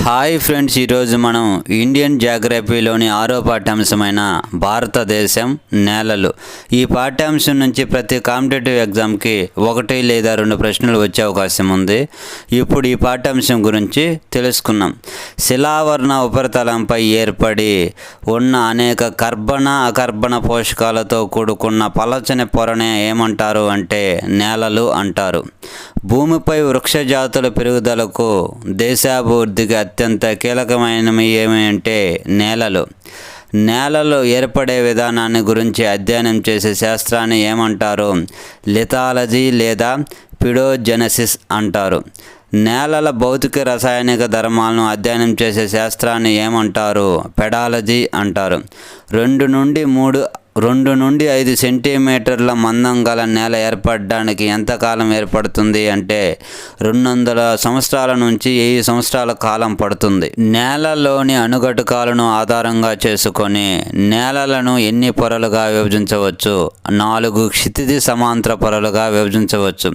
Hi friends, ఈరోజు మనం Indian జాగ్రఫీలోని 6వ పాఠ్యాంశమైన భారతదేశం నేలలు. ఈ పాఠ్యాంశం నుంచి ప్రతి కాంపిటేటివ్ ఎగ్జామ్కి 1 లేదా 2 ప్రశ్నలు వచ్చే అవకాశం ఉంది. ఇప్పుడు ఈ పాఠ్యాంశం గురించి తెలుసుకున్నాం. శిలావరణ ఉపరితలంపై ఏర్పడి ఉన్న అనేక కర్బన అకర్బన పోషకాలతో కూడుకున్న పలచని పొరనే ఏమంటారు అంటే నేలలు అంటారు. భూమిపై వృక్షజాతుల పెరుగుదలకు, దేశాభివృద్ధికి అత్యంత కీలకమైనవి ఏమంటే నేలలు. నేలలు ఏర్పడే విధానాన్ని గురించి అధ్యయనం చేసే శాస్త్రాన్ని ఏమంటారు? లిథాలజీ లేదా పిడోజెనసిస్ అంటారు. నేలల భౌతిక రసాయనిక ధర్మాలను అధ్యయనం చేసే శాస్త్రాన్ని ఏమంటారు? పెడాలజీ అంటారు. 2 నుండి 5 సెంటీమీటర్ల మందం గల నేల ఏర్పడడానికి ఎంతకాలం ఏర్పడుతుంది అంటే 200 సంవత్సరాల నుంచి 1000 సంవత్సరాల కాలం పడుతుంది. నేలలోని అణుఘటకాలను ఆధారంగా చేసుకొని నేలలను ఎన్ని పొరలుగా విభజించవచ్చు? 4 క్షితిజ సమాంతర పొరలుగా విభజించవచ్చు.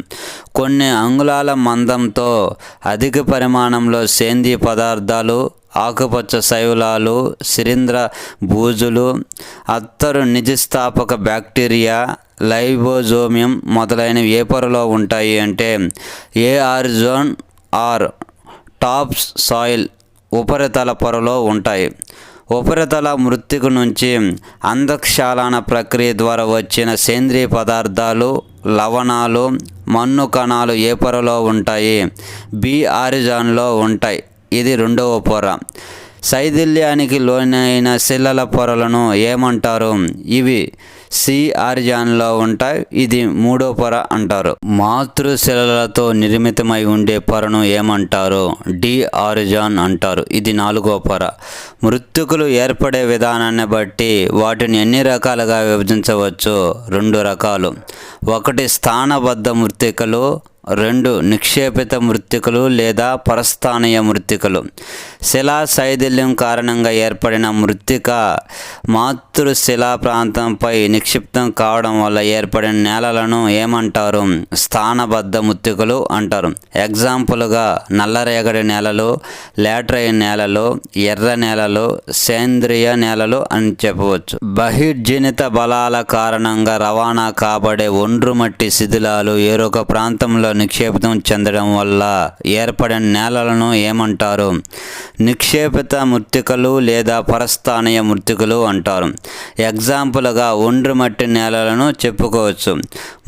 కొన్ని అంగుళాల మందంతో అధిక పరిమాణంలో సేంద్రీయ పదార్థాలు, ఆకుపచ్చ శైవలాలు, శిలీంధ్ర బూజులు, అత్తరు నిజస్థాపక బ్యాక్టీరియా, లైబోజోమియం మొదలైనవి ఏ పొరలో ఉంటాయి అంటే ఏఆర్జోన్ ఆర్ టాప్ సాయిల్ ఉపరితల పొరలో ఉంటాయి. ఉపరితల మృత్తిక నుంచి అంధక్షాళన ప్రక్రియ ద్వారా వచ్చిన సేంద్రీయ పదార్థాలు, లవణాలు, మన్ను కణాలు ఏ పొరలో ఉంటాయి? బి ఆరిజాన్లో ఉంటాయి. ఇది 2వ పొర. శైథిల్యానికి లోనైన శిలల పొరలను ఏమంటారు? ఇవి సి ఆరిజాన్లో ఉంటాయి. ఇది 3వ పొర అంటారు. మాతృశిలలతో నిర్మితమై ఉండే పొరను ఏమంటారు? డి ఆరిజాన్ అంటారు. ఇది 4వ పొర. మృత్తికలు ఏర్పడే విధానాన్ని బట్టి వాటిని ఎన్ని రకాలుగా విభజించవచ్చు? 2 రకాలు. 1 స్థానబద్ధ మృత్తికలు, 2 నిక్షేపిత మృత్తికలు లేదా పరస్థానీయ మృత్తికలు. శిలా శైథిల్యం కారణంగా ఏర్పడిన మృత్తిక మాతృశిలా ప్రాంతంపై నిక్షిప్తం కావడం వల్ల ఏర్పడిన నేలలను ఏమంటారు? స్థానబద్ధ మృత్తికలు అంటారు. ఎగ్జాంపుల్గా నల్లరేగడి నేలలు, లాటరైన్ నేలలు, ఎర్ర నేలలు, సేంద్రియ నేలలు అని చెప్పవచ్చు. బహిర్జనిత బలాల కారణంగా రవాణా కాబడే ఒండ్రు మట్టి శిథిలాలు ఏరొక ప్రాంతంలో నిక్షేపితం చెందడం వల్ల ఏర్పడిన నేలలను ఏమంటారు? నిక్షేపిత మృత్తికలు లేదా పరస్థానీయ మృత్తికలు అంటారు. ఎగ్జాంపుల్గా ఒండ్రు మట్టి నేలలను చెప్పుకోవచ్చు.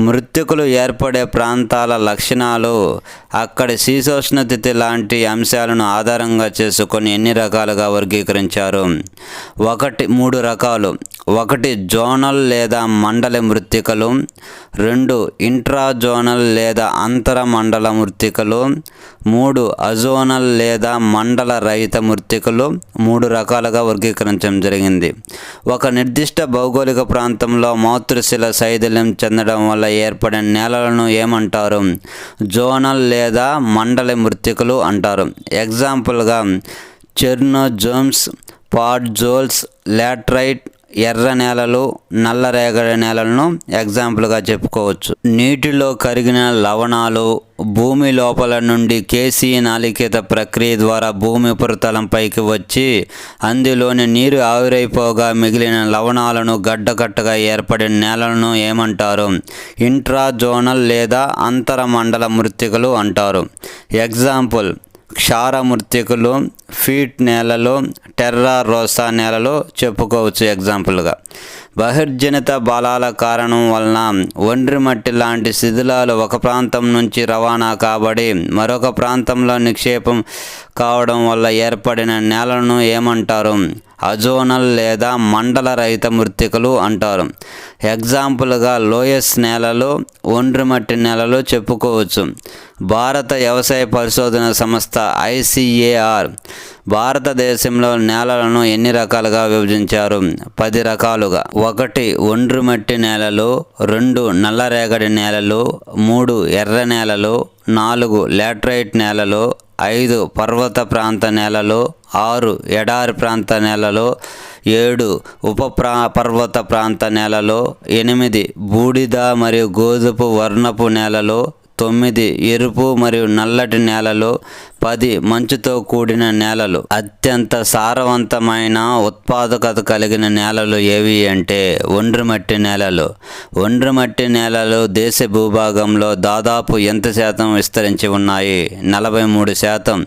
మృత్తికలు ఏర్పడే ప్రాంతాల లక్షణాలు, అక్కడి శీతోష్ణస్థితి లాంటి అంశాలను ఆధారంగా చేసుకొని ఎన్ని రకాలుగా వర్గీకరించారు? 3 రకాలు. 1 జోనల్ లేదా మండలి మృత్తికలు, 2 ఇంట్రాజోనల్ లేదా అంతర మండల మృత్తికలు, 3 అజోనల్ లేదా మండల రహిత మృత్తికలు. 3 రకాలుగా వర్గీకరించడం జరిగింది. ఒక నిర్దిష్ట భౌగోళిక ప్రాంతంలో మాతృశిల శైథిల్యం చెందడం వల్ల ఏర్పడిన నేలలను ఏమంటారు? జోనల్ లేదా మండలి మృత్తికలు అంటారు. ఎగ్జాంపుల్గా చెర్నోజోమ్స్, పాడ్జోల్స్, లాటరైట్, ఎర్ర నేలలు, నల్లరేగడి నేలలను ఎగ్జాంపుల్గా చెప్పుకోవచ్చు. నీటిలో కరిగిన లవణాలు భూమి లోపల నుండి కేశీనాళికేత ప్రక్రియ ద్వారా భూమి ఉపరితలంపైకి వచ్చి అందులోని నీరు ఆవిరైపోగా మిగిలిన లవణాలను గడ్డకట్టగా ఏర్పడిన నేలలను ఏమంటారు? ఇంట్రాజోనల్ లేదా అంతర మండల మృత్తికలు అంటారు. ఎగ్జాంపుల్ క్షార మృత్తికలు, ఫీట్ నేలలు, టెర్రా రోసా నేలలు చెప్పుకోవచ్చు ఎగ్జాంపుల్గా. బహిర్జనిత బలాల కారణం వలన ఒండ్రి మట్టి లాంటి శిథిలాలు ఒక ప్రాంతం నుంచి రవాణా కాబడి మరొక ప్రాంతంలో నిక్షేపం కావడం వల్ల ఏర్పడిన నేలను ఏమంటారు? అజోనల్ లేదా మండల రహిత మృత్తికలు అంటారు. ఎగ్జాంపుల్గా లోయస్ నేలలు, ఒండ్రి మట్టి నేలలు చెప్పుకోవచ్చు. భారత వ్యవసాయ పరిశోధన సంస్థ ICAR భారతదేశంలో నేలలను ఎన్ని రకాలుగా విభజించారు? 10 రకాలుగా. 1 ఒండ్రు మట్టి నేలలు, 2 నల్లరేగడి నేలలు, 3 ఎర్ర నేలలు, 4 లాటరైట్ నేలలు, 5 పర్వత ప్రాంత నేలలు, 6 ఎడారి ప్రాంత నేలలు, 7 పర్వత ప్రాంత నేలలు, 8 బూడిద మరియు గోధుమ వర్ణపు నేలలు, 9 ఎరుపు మరియు నల్లటి నేలలు, 10 మంచుతో కూడిన నేలలు. అత్యంత సారవంతమైన ఉత్పాదకత కలిగిన నేలలు ఏవి అంటే ఒండ్రు మట్టి నేలలు. ఒండ్రు మట్టి నేలలు దేశ భూభాగంలో దాదాపు ఎంత శాతం విస్తరించి ఉన్నాయి? 43%.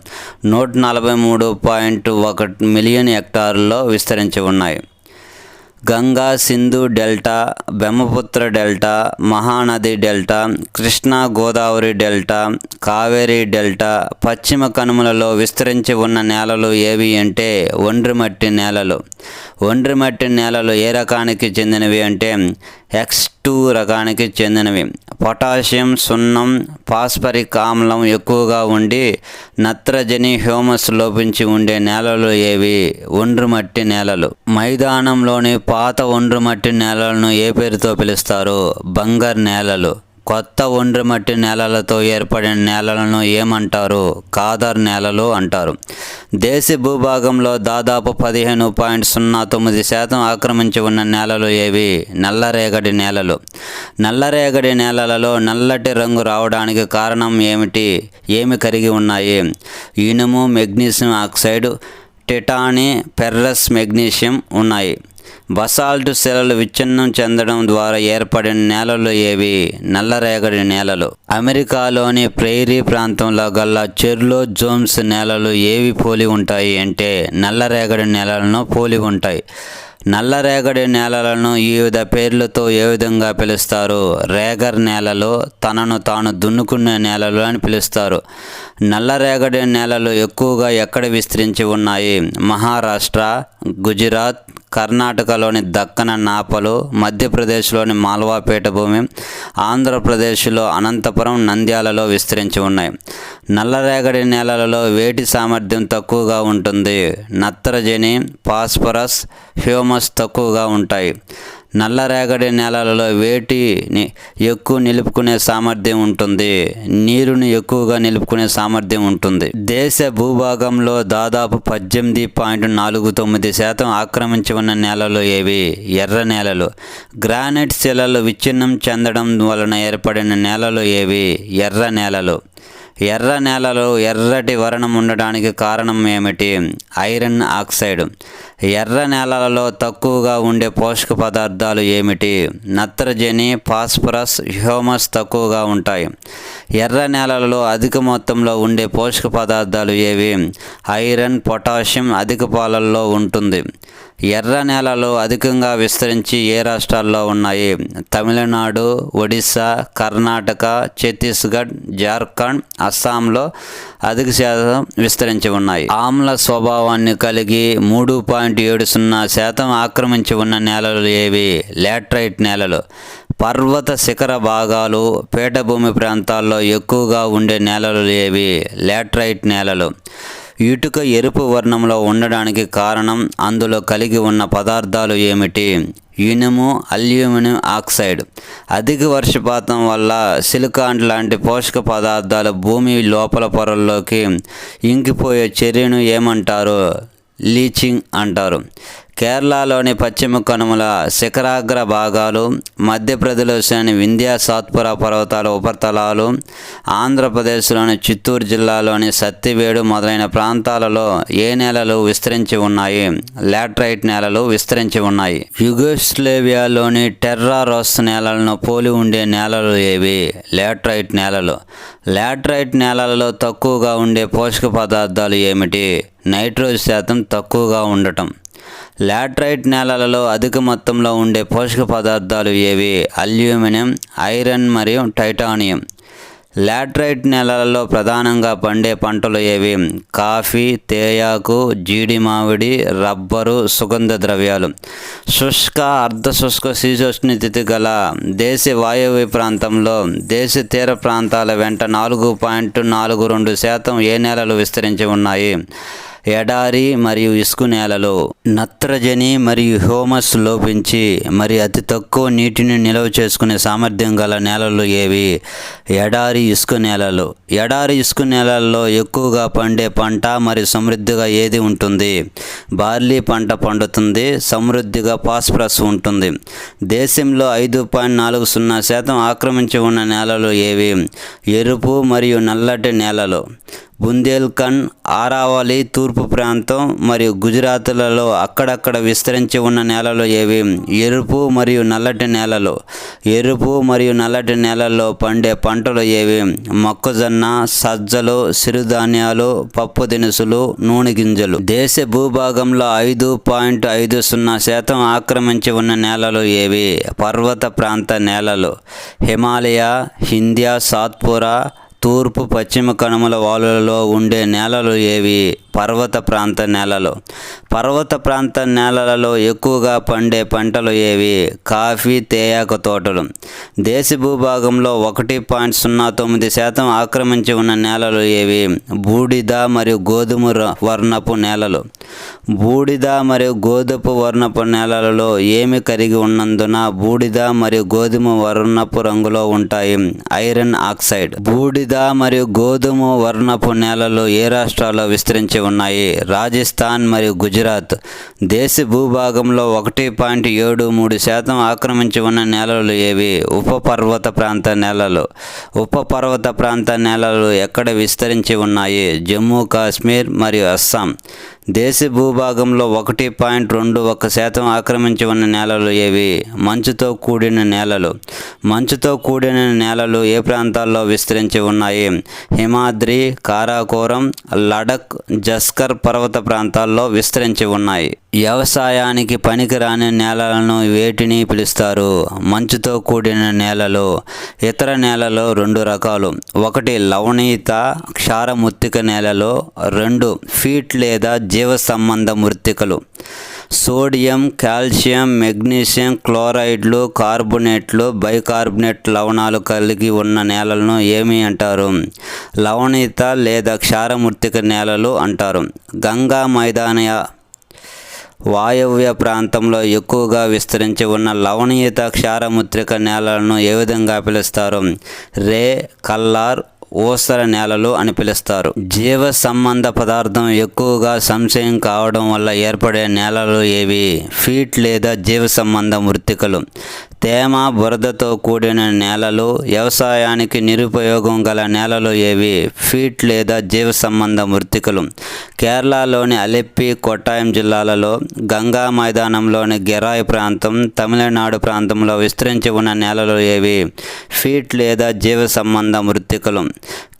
143.1 మిలియన్ హెక్టార్లలో విస్తరించి ఉన్నాయి. Ganga Sindhu delta, Brahmaputra delta, Mahanadi delta, Krishna Godavari delta, Kaveri delta, పశ్చిమ కనుమలలో విస్తరించి ఉన్న నేలలు ఏవి అంటే ఒండ్రు మట్టి నేలలు. ఒండ్రు మట్టి నేలలు ఏ రకానికి చెందినవి అంటే X2 రకానికి చెందినవి. పొటాషియం, సున్నం, ఫాస్ఫరిక్ ఆమ్లం ఎక్కువగా ఉండి నత్రజని, హ్యూమస్ లోపించి ఉండే నేలలు ఏవి? ఒండ్రు మట్టి నేలలు. మైదానంలోని పాత ఒండ్రు మట్టి నేలలను ఏ పేరుతో పిలుస్తారు? బంగర్ నేలలు. కొత్త ఒండ్రు మట్టి నేలలతో ఏర్పడిన నేలలను ఏమంటారు? కాదర్ నేలలు అంటారు. దేశ భూభాగంలో దాదాపు 15.09% ఆక్రమించి ఉన్న నేలలు ఏవి? నల్లరేగడి నేలలు. నల్లరేగడి నేలలలో నల్లటి రంగు రావడానికి కారణం ఏమిటి? ఏమి కరిగి ఉన్నాయి? ఇనుము, మెగ్నీషియం ఆక్సైడ్, టిటాని, ఫెర్రస్, మెగ్నీషియం ఉన్నాయి. బసాల్ట్ శిలలు విచ్ఛిన్నం చెందడం ద్వారా ఏర్పడిన నేలలు ఏవి? నల్లరేగడి నేలలు. అమెరికాలోని ప్రైరీ ప్రాంతంలో గల చెర్లో జోమ్స్ నేలలు ఏవి పోలి ఉంటాయి అంటే నల్లరేగడి నేలలను పోలి ఉంటాయి. నల్లరేగడి నేలలను వివిధ పేర్లతో ఏ విధంగా పిలుస్తారు? రేగర్ నేలలు, తనను తాను దున్నుకునే నేలలు అని పిలుస్తారు. నల్లరేగడి నేలలు ఎక్కువగా ఎక్కడ విస్తరించి ఉన్నాయి? మహారాష్ట్ర, గుజరాత్, కర్ణాటకలోని దక్కన నాపలు, మధ్యప్రదేశ్లోని మాల్వా పీఠభూమి, ఆంధ్రప్రదేశ్లో అనంతపురం, నంద్యాలలో విస్తరించి ఉన్నాయి. నల్లరేగడి నేలలలో వేటి సామర్థ్యం తక్కువగా ఉంటుంది? నత్రజని, ఫాస్ఫరస్, హ్యూమస్ తక్కువగా ఉంటాయి. నల్లరేగడి నేలలలో వేటిని ఎక్కువ నిలుపుకునే సామర్థ్యం ఉంటుంది? నీరుని ఎక్కువగా నిలుపుకునే సామర్థ్యం ఉంటుంది. దేశ భూభాగంలో దాదాపు 18.49% ఆక్రమించి ఉన్న నేలలు ఏవి? ఎర్ర నేలలు. గ్రానైట్ శిలలు విచ్ఛిన్నం చెందడం వలన ఏర్పడిన నేలలు ఏవి? ఎర్ర నేలలు. ఎర్ర నేలలు ఎర్రటి వర్ణం ఉండడానికి కారణం ఏమిటి? Iron oxide. ఎర్ర నేలలలో తక్కువగా ఉండే పోషక పదార్థాలు ఏమిటి? నత్రజని, ఫాస్ఫరస్, హ్యూమస్ తక్కువగా ఉంటాయి. ఎర్ర నేలలలో అధిక మొత్తంలో ఉండే పోషక పదార్థాలు ఏవి? ఐరన్, పొటాషియం అధిక పాలల్లో ఉంటుంది. ఎర్ర నేలలు అధికంగా విస్తరించి ఏ రాష్ట్రాల్లో ఉన్నాయి? తమిళనాడు, ఒడిశా, కర్ణాటక, ఛత్తీస్గఢ్, జార్ఖండ్, అస్సాంలో అధిక శాతం విస్తరించి ఉన్నాయి. ఆమ్ల స్వభావాన్ని కలిగి 3.70% ఆక్రమించి ఉన్న నేలలు ఏవి? లాటరైట్ నేలలు. పర్వత శిఖర భాగాలు, పీఠభూమి ప్రాంతాల్లో ఎక్కువగా ఉండే నేలలు ఏవి? లాటరైట్ నేలలు. ఇటుక ఎరుపు వర్ణంలో ఉండడానికి కారణం అందులో కలిగి ఉన్న పదార్థాలు ఏమిటి? ఇనుము, అల్యూమినియం ఆక్సైడ్. అధిక వర్షపాతం వల్ల సిలికాన్ లాంటి పోషక పదార్థాలు భూమి లోపల పొరల్లోకి ఇంకిపోయే చర్యను ఏమంటారు? లీచింగ్ అంటారు. కేరళలోని పశ్చిమ కనుమల శిఖరాగ్ర భాగాలు, మధ్యప్రదేశ్లోని వింధ్య సాత్పురా పర్వతాల ఉపరితలాలు, ఆంధ్రప్రదేశ్లోని చిత్తూరు జిల్లాలోని సత్తివేడు మొదలైన ప్రాంతాలలో ఏ నేలలు విస్తరించి ఉన్నాయి? లాటరైట్ నేలలు విస్తరించి ఉన్నాయి. యుగోస్లేవియాలోని టెర్రా రోస్ నేలలను పోలి ఉండే నేలలు ఏవి? లాటరైట్ నేలలు. లాటరైట్ నేలలలో తక్కువగా ఉండే పోషక పదార్థాలు ఏమిటి? నైట్రోజన్ శాతం తక్కువగా ఉండటం. లాటరైట్ నేలలలో అధిక మొత్తంలో ఉండే పోషక పదార్థాలు ఏవి? అల్యూమినియం, ఐరన్ మరియు టైటానియం. లాటరైట్ నేలలలో ప్రధానంగా పండే పంటలు ఏవి? కాఫీ, తేయాకు, జీడి మామిడి, రబ్బరు, సుగంధ ద్రవ్యాలు. శుష్క, అర్ధశుష్క శీతోష్ణస్థితి గల దేశ వాయవ్య ప్రాంతంలో దేశ తీర ప్రాంతాల వెంట 4.42% ఏ నేలలు విస్తరించి ఉన్నాయి? ఎడారి మరియు ఇసుక నేలలు. నత్రజని మరియు హ్యూమస్ లోపించి మరి అతి తక్కువ నీటిని నిల్వ చేసుకునే సామర్థ్యం గల నేలలు ఏవి? ఎడారి ఇసుక నేలలు. ఎడారి ఇసుక నేలల్లో ఎక్కువగా పండే పంట మరియు సమృద్ధిగా ఏది ఉంటుంది? బార్లీ పంట పండుతుంది. సమృద్ధిగా ఫాస్ఫరస్ ఉంటుంది. దేశంలో 5.40% ఆక్రమించి ఉన్న నేలలు ఏవి? ఎరుపు మరియు నల్లటి నేలలు. బుందేల్ఖండ్, ఆరావళి, తూర్పు ప్రాంతం మరియు గుజరాత్లలో అక్కడక్కడ విస్తరించి ఉన్న నేలలు ఏవి? ఎరుపు మరియు నల్లటి నేలలు. ఎరుపు మరియు నల్లటి నేలల్లో పండే పంటలు ఏవి? మొక్కజొన్న, సజ్జలు, సిరుధాన్యాలు, పప్పు దినుసులు, నూనె గింజలు. దేశ భూభాగంలో 5.50% ఆక్రమించి ఉన్న నేలలు ఏవి? పర్వత ప్రాంత నేలలు. హిమాలయ, హింద్యా, సాత్పురా, తూర్పు పశ్చిమ కనుమల వాలులలో ఉండే నేలలు ఏవి? పర్వత ప్రాంత నేలలు. పర్వత ప్రాంత నేలలలో ఎక్కువగా పండే పంటలు ఏవి? కాఫీ, తేయాకు తోటలు. దేశ భూభాగంలో 1.09% ఆక్రమించి ఉన్న నేలలు ఏవి? బూడిద మరియు గోధుమ వర్ణపు నేలలు. బూడిద మరియు గోధుమ వర్ణపు నేలలలో ఏమి కలిగి ఉన్నందున బూడిద మరియు గోధుమ వర్ణపు రంగులో ఉంటాయి? Iron oxide. బూడిద మరియు గోధుమ వర్ణపు నేలలు ఏ రాష్ట్రాల్లో విస్తరించి ఉన్నాయి? రాజస్థాన్ మరియు గుజరాత్. దేశ భూభాగంలో 1.73% ఆక్రమించి ఉన్న నేలలు ఏవి? ఉపపర్వత ప్రాంత నేలలు. ఉపపర్వత ప్రాంత నేలలు ఎక్కడ విస్తరించి ఉన్నాయి? జమ్మూ కాశ్మీర్ మరియు అస్సాం. దేశ భూభాగంలో 1.21% ఆక్రమించి ఉన్న నేలలు ఏవి? మంచుతో కూడిన నేలలు. మంచుతో కూడిన నేలలు ఏ ప్రాంతాల్లో విస్తరించి ఉన్నాయి? హిమాద్రి, కారాకోరం, లడక్, జస్కర్ పర్వత ప్రాంతాల్లో విస్తరించి ఉన్నాయి. వ్యవసాయానికి పనికిరాని నేలలను వేటిని పిలుస్తారు? మంచుతో కూడిన నేలలు. ఇతర నేలలు 2 రకాలు. 1 లవణీయత క్షారమృత్తిక నేలలు. 2 ఫీట్ లేదా జీవ సంబంధ మృత్తికలు. సోడియం, కాల్షియం, మెగ్నీషియం క్లోరైడ్లు, కార్బోనేట్లు, బైకార్బోనేట్ లవణాలు కలిగి ఉన్న నేలలను ఏమి అంటారు? లవణీయత లేదా క్షారమృత్తిక నేలలు అంటారు. గంగా మైదాన వాయవ్య ప్రాంతంలో ఎక్కువగా విస్తరించి ఉన్న లవణీయత క్షారమృత్తిక నేలలను ఏ విధంగా పిలుస్తారు? రే, కల్లార్, ఊసర నేలలు అని పిలుస్తారు. జీవ సంబంధ పదార్థం ఎక్కువగా సంశయం కావడం వల్ల ఏర్పడే నేలలు ఏవి? ఫీట్ లేదా జీవ సంబంధ మృత్తికలు. తేమ, బురదతో కూడిన నేలలు. వ్యవసాయానికి నిరుపయోగం గల నేలలు ఏవి? ఫీట్ లేదా జీవ సంబంధ మృత్తికలు. కేరళలోని అలెప్పి, కొట్టాయం జిల్లాలలో, గంగా మైదానంలోని గెరాయ్ ప్రాంతం, తమిళనాడు ప్రాంతంలో విస్తరించి ఉన్న నేలలు ఏవి? ఫీట్ లేదా జీవ సంబంధ మృత్తికలు.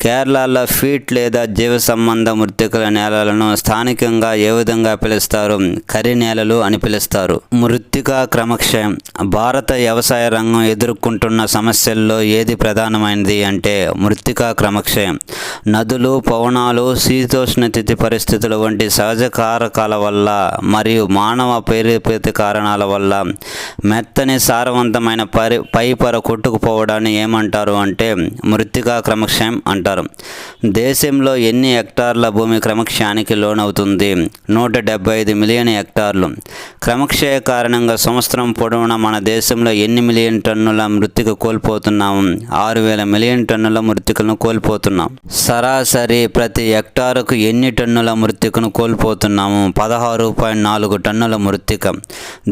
కేరళలో ఫీట్ లేదా జీవ సంబంధ మృత్తికల నేలలను స్థానికంగా ఏ విధంగా పిలుస్తారు? కరి నేలలు అని పిలుస్తారు. మృత్తికా క్రమక్షయం. భారత వ్యవసాయ రంగం ఎదుర్కొంటున్న సమస్యల్లో ఏది ప్రధానమైనది అంటే మృత్తికా క్రమక్షయం. నదులు, పవనాలు, శీతోష్ణస్థితి పరిస్థితులు వంటి సహజ కారకాల వల్ల మరియు మానవ ప్రేరేపిత కారణాల వల్ల మెత్తని సారవంతమైన పైపొర కొట్టుకుపోవడాన్ని ఏమంటారు అంటే మృత్తికా క్రమక్షయం అంటారు. దేశంలో ఎన్ని హెక్టార్ల భూమి క్రమక్షయానికి లోనవుతుంది? 175 మిలియన్ హెక్టార్లు. క్రమక్షయ కారణంగా సంవత్సరం పొడవునా మన దేశంలో ఎన్ని మిలియన్ టన్నుల మృత్తిక కోల్పోతున్నాము? 6,000 మిలియన్ టన్నుల మృత్తికను కోల్పోతున్నాం. సరాసరి ప్రతి హెక్టారుకు ఎన్ని టన్నుల మృత్తికను కోల్పోతున్నాము? 16.4 టన్నుల మృత్తిక.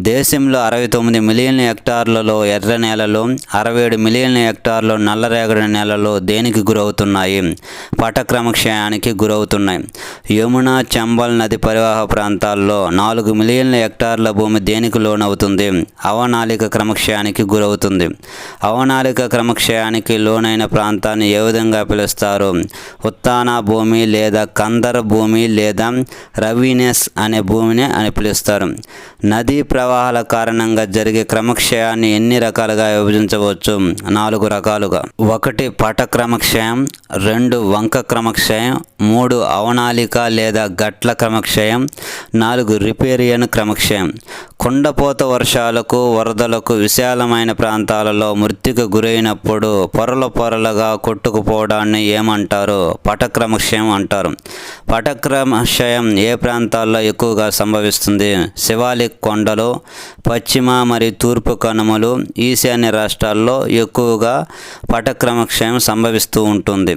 దేశంలో 69 మిలియన్ హెక్టార్లలో ఎర్ర నేలలు, 67 మిలియన్ హెక్టార్లు నల్లరేగడి నేలలు దేనికి గురవుతున్నాయి? పటక్రమక్షయానికి గురవుతున్నాయి. యమున, చంబల్ నది పరివాహ ప్రాంతాల్లో 4 మిలియన్ల హెక్టార్ల భూమి దేనికి లోనవుతుంది? అవనాళిక క్రమక్షయానికి గురవుతుంది. అవనాళిక క్రమక్షయానికి లోనైన ప్రాంతాన్ని ఏ విధంగా పిలుస్తారు? ఉత్తాన భూమి లేదా కందర భూమి లేదా రవీనెస్ అనే భూమిని అని పిలుస్తారు. నదీ ప్రవాహాల కారణంగా జరిగే క్రమక్షయాన్ని ఎన్ని రకాలుగా విభజించవచ్చు? 4 రకాలుగా. 1 పటక్రమక్షయం, 2 వంక క్రమక్షయం, 3 అవనాలిక లేదా గట్ల క్రమక్షయం, 4 రిపేరియన్ క్రమక్షయం. కుండపోత వర్షాలకు, వరదలకు విశాలమైన ప్రాంతాలలో మృత్యుకు గురైనప్పుడు పొరల పొరలుగా కొట్టుకుపోవడాన్ని ఏమంటారు? పటక్రమక్షయం అంటారు. పటక్రమక్షయం ఏ ప్రాంతాల్లో ఎక్కువగా సంభవిస్తుంది? శివాలిక్ కొండలు, పశ్చిమ మరియు తూర్పు కనుమలు, ఈశాన్య రాష్ట్రాల్లో ఎక్కువగా పటక్రమక్షయం సంభవిస్తూ ఉంటుంది.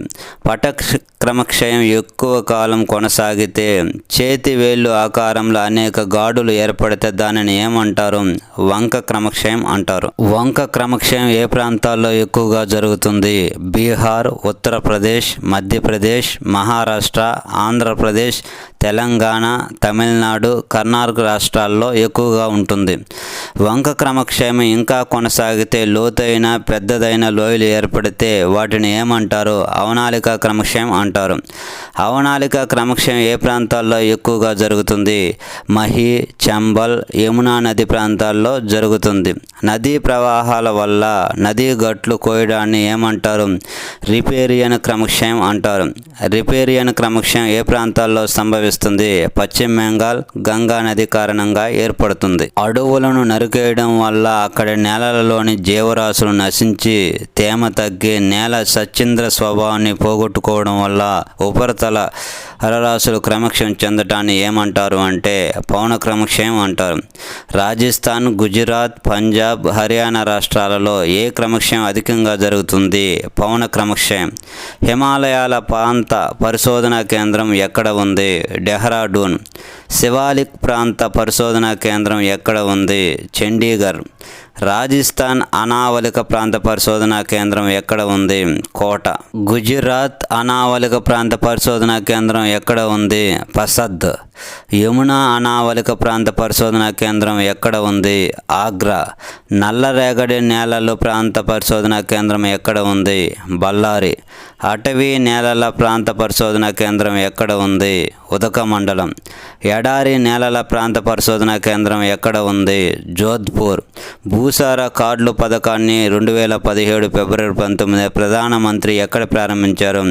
పటక్రమక్షయం ఎక్కువ కాలం కొనసాగితే, చేతి వేళ్ళు ఆకారంలో అనేక గాడులు ఏర్పడితే దానిని ఏమంటారు? వంక క్రమక్షయం అంటారు. వంక క్రమక్షయం ఏ ప్రాంతాల్లో ఎక్కువగా జరుగుతుంది? బీహార్, ఉత్తరప్రదేశ్, మధ్యప్రదేశ్, మహారాష్ట్ర, ఆంధ్రప్రదేశ్, తెలంగాణ, తమిళనాడు, కర్ణాటక రాష్ట్రాల్లో ఎక్కువగా ఉంటుంది. వంక క్రమక్షయం ఇంకా కొనసాగితే లోతైన పెద్దదైన లోయలు ఏర్పడితే వాటిని ఏమంటారు? అవనాలిక క్రమక్షయం అంటారు. అవనాలిక క్రమక్షయం ఏ ప్రాంతాల్లో ఎక్కువగా జరుగుతుంది? మహి, చంబల్, యమునా నది ప్రాంతాల్లో జరుగుతుంది. నదీ ప్రవాహాల వల్ల నదీ గట్లు కోయడాన్ని ఏమంటారు? రిపేరియన్ క్రమక్షయం అంటారు. రిపేరియన్ క్రమక్షయం ఏ ప్రాంతాల్లో సంభవిస్తుంది? పశ్చిమ బెంగాల్, గంగా నది కారణంగా ఏర్పడుతుంది. అడవులను నరికేయడం వల్ల అక్కడి నేలలలోని జీవరాశులు నశించి తేమ తగ్గి నేల సచ్చింద్ర స్వభావాన్ని పోగొట్టుకోవడం వల్ల ఉపరితల అలరాశులు క్రమక్షయం చెందటాన్ని ఏమంటారు అంటే పవన క్రమక్షయం అంటారు. రాజస్థాన్, గుజరాత్, పంజాబ్, హర్యానా రాష్ట్రాలలో ఏ క్రమక్షయం అధికంగా జరుగుతుంది? పవన క్రమక్షయం. హిమాలయాల ప్రాంత పరిశోధనా కేంద్రం ఎక్కడ ఉంది? డెహ్రాడూన్. శివాలిక్ ప్రాంత పరిశోధనా కేంద్రం ఎక్కడ ఉంది? చండీగఢ్. రాజస్థాన్ అనావలిక ప్రాంత పరిశోధనా కేంద్రం ఎక్కడ ఉంది? కోట. గుజరాత్ అనావలిక ప్రాంత పరిశోధనా కేంద్రం ఎక్కడ ఉంది? పసద్. యమునా అనావలిక ప్రాంత పరిశోధనా కేంద్రం ఎక్కడ ఉంది? ఆగ్రా. నల్లరేగడి నేలలు ప్రాంత పరిశోధనా కేంద్రం ఎక్కడ ఉంది? బళ్ళారి. అటవీ నేలల ప్రాంత పరిశోధనా కేంద్రం ఎక్కడ ఉంది? ఉదకమండలం. ఎడారి నేలల ప్రాంత పరిశోధనా కేంద్రం ఎక్కడ ఉంది? జోధ్పూర్. భూసార కార్డుల పథకాన్ని 2017 ఫిబ్రవరి 19 ప్రధానమంత్రి ఎక్కడ ప్రారంభించారు?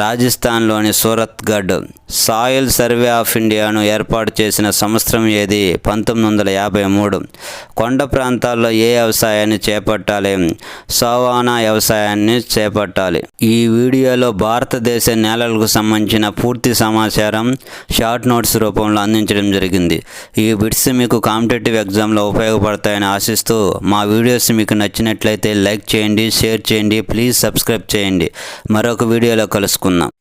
రాజస్థాన్లోని సూరత్గఢ్. సాయిల్ సర్వే ఆఫ్ ఇండియాను ఏర్పాటు చేసిన సంవత్సరం ఏది? 1953. కొండ ప్రాంతాల్లో ఏ వ్యవసాయాన్ని చేపట్టాలి? సవానా వ్యవసాయాన్ని చేపట్టాలి. ఈ వీడియోలో భారతదేశ నేలలకు సంబంధించిన పూర్తి సమాచారం షార్ట్ నోట్స్ రూపంలో అందించడం జరిగింది. ఈ బిట్స్ మీకు కాంపిటేటివ్ ఎగ్జామ్లో ఉపయోగపడతాయని ఆశిస్తూ మా వీడియోస్ మీకు నచ్చినట్లయితే లైక్ చేయండి, షేర్ చేయండి, ప్లీజ్ సబ్స్క్రైబ్ చేయండి. మరొక వీడియోలో కలుసుకుందాం.